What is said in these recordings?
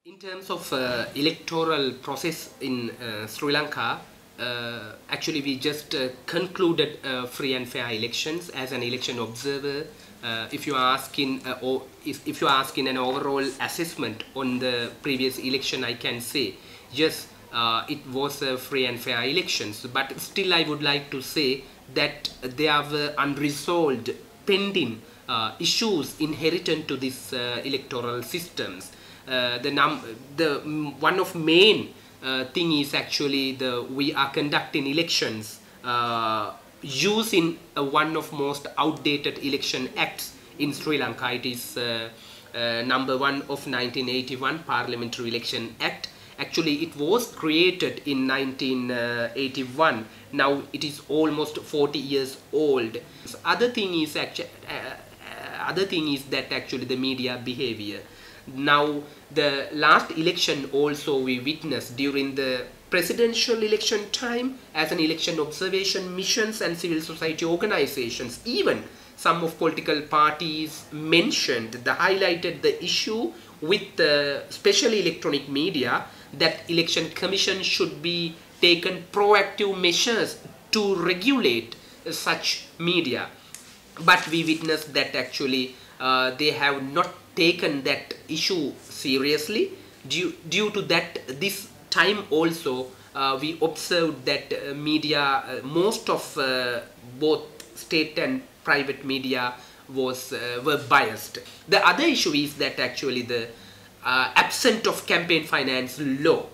In terms of electoral process in Sri Lanka, actually we just concluded free and fair elections as an election observer. If you are asking or if you are asking an overall assessment on the previous election, I can say yes, it was free and fair elections. But still, I would like to say that there were unresolved, pending issues inherent to these electoral systems. One of main thing is actually we are conducting elections using one of most outdated election acts in Sri Lanka. It is number 1 of 1981 Parliamentary Election Act. Actually, it was created in 1981. Now it is almost 40 years old. Other thing is that actually the media behavior. Now, the last election also we witnessed during the presidential election time as an election observation missions and civil society organizations. Even some of political parties highlighted the issue with the special electronic media that election commission should be taken proactive measures to regulate such media. But we witnessed that actually they have not taken that issue seriously. Due to that, this time also we observed that media, most of both state and private media were biased. The other issue is that actually the absence of campaign finance law.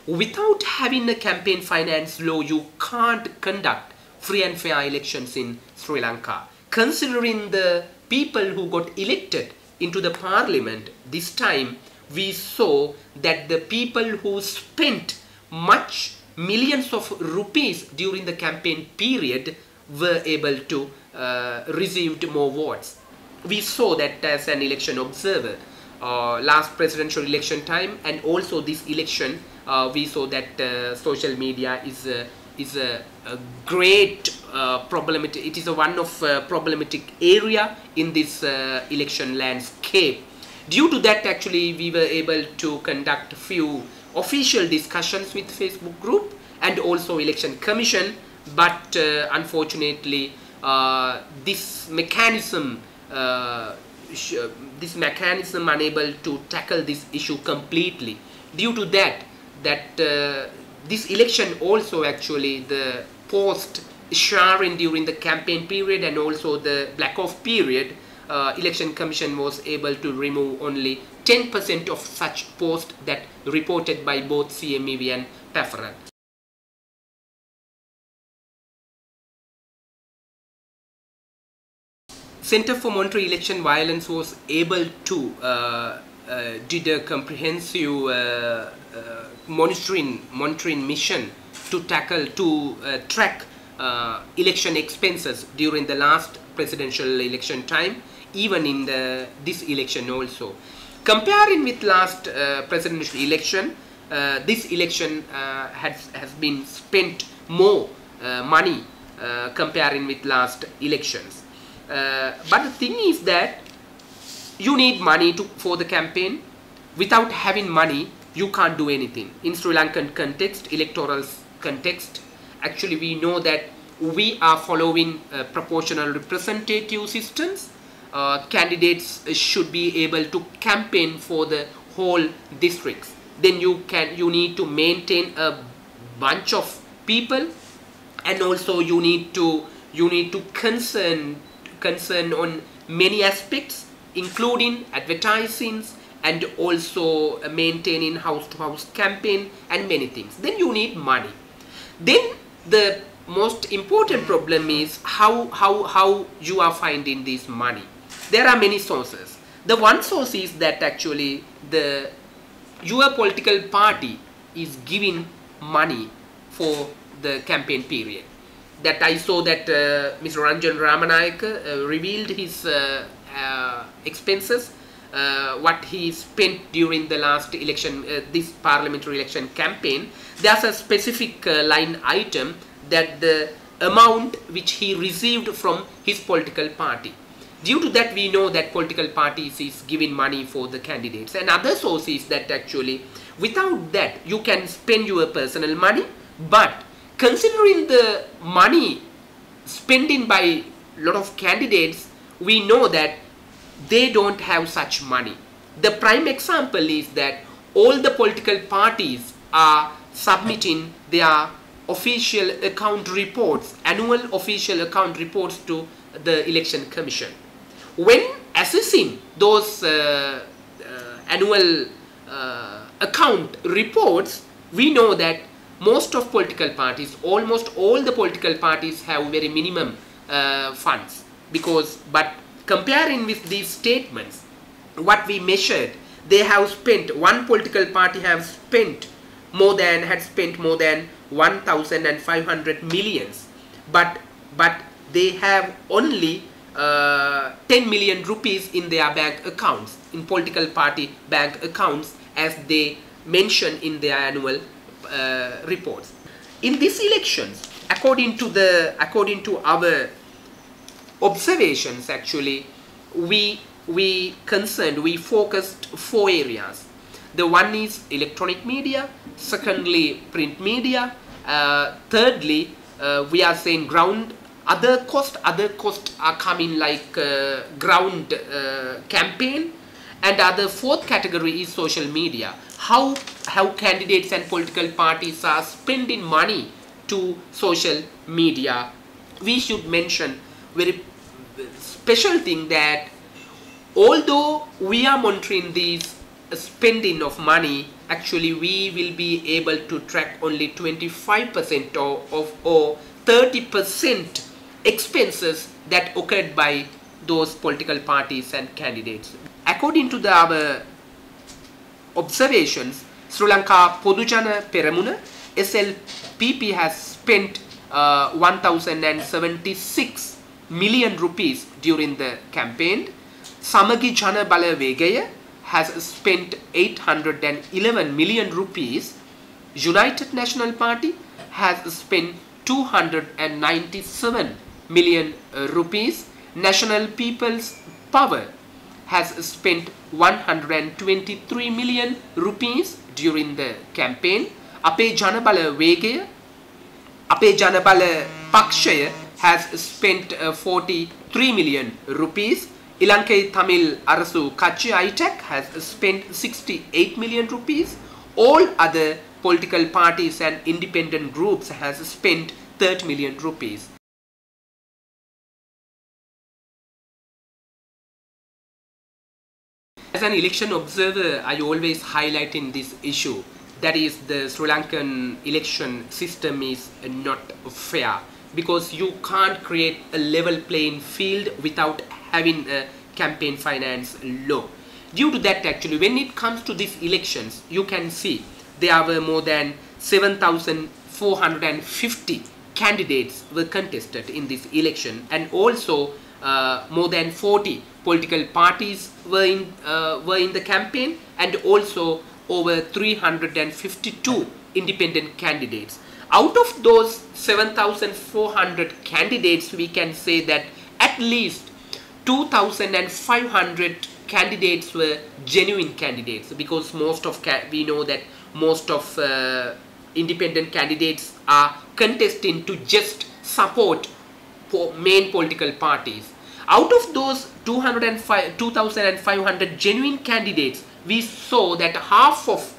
Without having a campaign finance law, you can't conduct free and fair elections in Sri Lanka. Considering the people who got elected into the parliament this time, we saw that the people who spent millions of rupees during the campaign period were able to receive more votes. We saw that as an election observer. Last presidential election time and also this election, we saw that social media is a great problematic. It is one of problematic area in this election landscape. Due to that, actually, we were able to conduct few official discussions with Facebook group and also election commission. But unfortunately, this mechanism unable to tackle this issue completely. Due to that, this election also actually the post sharing during the campaign period and also the black-off period, election commission was able to remove only 10% of such posts that reported by both CMEV and PAFRA. Center for Monitoring Election Violence was able to did a comprehensive monitoring mission to track election expenses during the last presidential election time, even in this election also. Comparing with last presidential election, this election has been spent more money comparing with last elections. But the thing is that you need money for the campaign. Without having money, you can't do anything. In Sri Lankan context, electoral context, actually we know that we are following proportional representative systems. Candidates should be able to campaign for the whole districts. Then you need to maintain a bunch of people, and also you need to concern on many aspects, including advertising and also maintaining house-to-house campaign and many things. Then you need money. Then the most important problem is how you are finding this money. There are many sources. The one source is that actually your political party is giving money for the campaign period. That I saw that Mr. Manjula Gajanayake revealed his expenses, what he spent during the last election, this parliamentary election campaign. There's a specific line item that the amount which he received from his political party. Due to that, we know that political parties is giving money for the candidates. And other source is that actually without that you can spend your personal money, but considering the money spending by a lot of candidates, we know that they don't have such money. The prime example is that all the political parties are submitting their official account reports, annual official account reports to the Election Commission. When assessing those annual account reports, we know that most of political parties, almost all the political parties have very minimum funds, but comparing with these statements, what we measured, they have spent, one political party had spent more than 1,500 millions, but they have only 10 million rupees in their bank accounts, in political party bank accounts, as they mention in their annual reports. In these elections, according to our observations, actually, we focused 4 areas. The one is electronic media, secondly print media, thirdly we are saying other costs are coming like ground campaign, and other fourth category is social media. How candidates and political parties are spending money to social media. We should mention very special thing that although we are monitoring these spending of money, actually we will be able to track only 25% or 30% expenses that occurred by those political parties and candidates. According to our observations, Sri Lanka Podujana Peramuna SLPP has spent 1,076 million rupees during the campaign. Samagi Jana Bala Vegaya has spent 811 million rupees. United National Party has spent 297 million rupees. National People's Power has spent 123 million rupees during the campaign. Ape Janabala Vegaya, Ape Janabala Pakshaya has spent 43 million rupees. Ilankai Tamil Arasu Kachi ITEC has spent 68 million rupees. All other political parties and independent groups has spent 30 million rupees. As an election observer, I always highlight in this issue, that is, the Sri Lankan election system is not fair, because you can't create a level playing field without having a campaign finance law. Due to that, actually, when it comes to these elections, you can see there were more than 7,450 candidates were contested in this election, and also more than 40 political parties were in the campaign, and also over 352 independent candidates. Out of those 7,400 candidates, we can say that at least 2,500 candidates were genuine candidates, because we know that most of independent candidates are contesting to just support main political parties. Out of those 2,500 genuine candidates, we saw that half of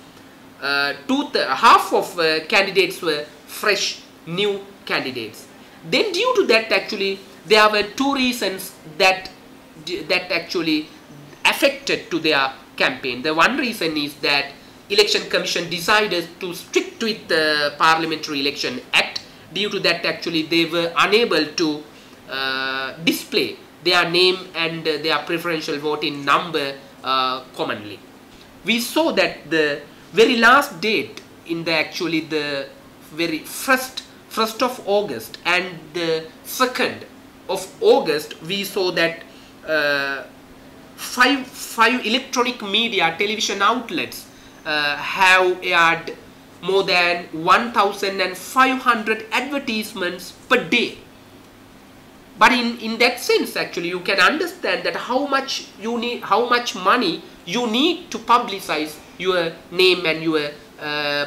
candidates were fresh, new candidates. Then due to that, actually, there were 2 reasons that actually affected to their campaign. The one reason is that Election Commission decided to stick with the Parliamentary Election Act. Due to that, actually, they were unable to display their name and their preferential voting number commonly. We saw that the very last date in the very first of August and the 2nd of August, we saw that five electronic media television outlets have aired more than 1,500 advertisements per day. But in that sense, actually, you can understand that how much money you need to publicize your name and your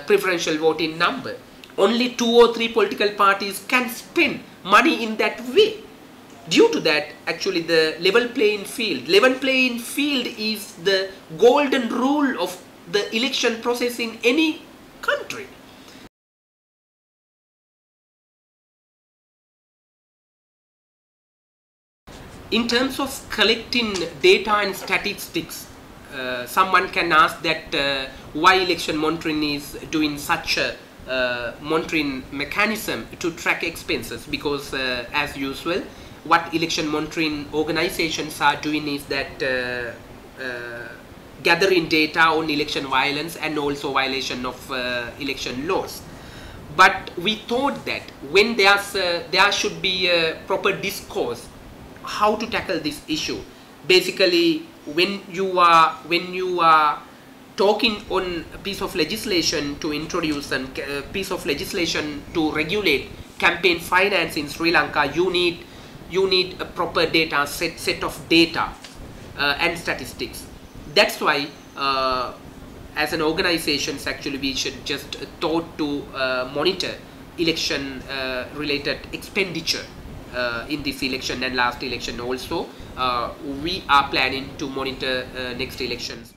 preferential voting number. Only 2 or 3 political parties can spend money in that way. Due to that, actually, the level playing field is the golden rule of the election process in any country. In terms of collecting data and statistics, someone can ask that why election monitoring is doing such a monitoring mechanism to track expenses, because as usual, what election monitoring organizations are doing is that gathering data on election violence and also violation of election laws. But we thought that when there should be a proper discourse how to tackle this issue. Basically, when you are talking on a piece of legislation to introduce a piece of legislation to regulate campaign finance in Sri Lanka, you need a proper data set of data and statistics. That's why as an organization, actually, we should just thought to monitor election related expenditure in this election and last election also. We are planning to monitor next elections.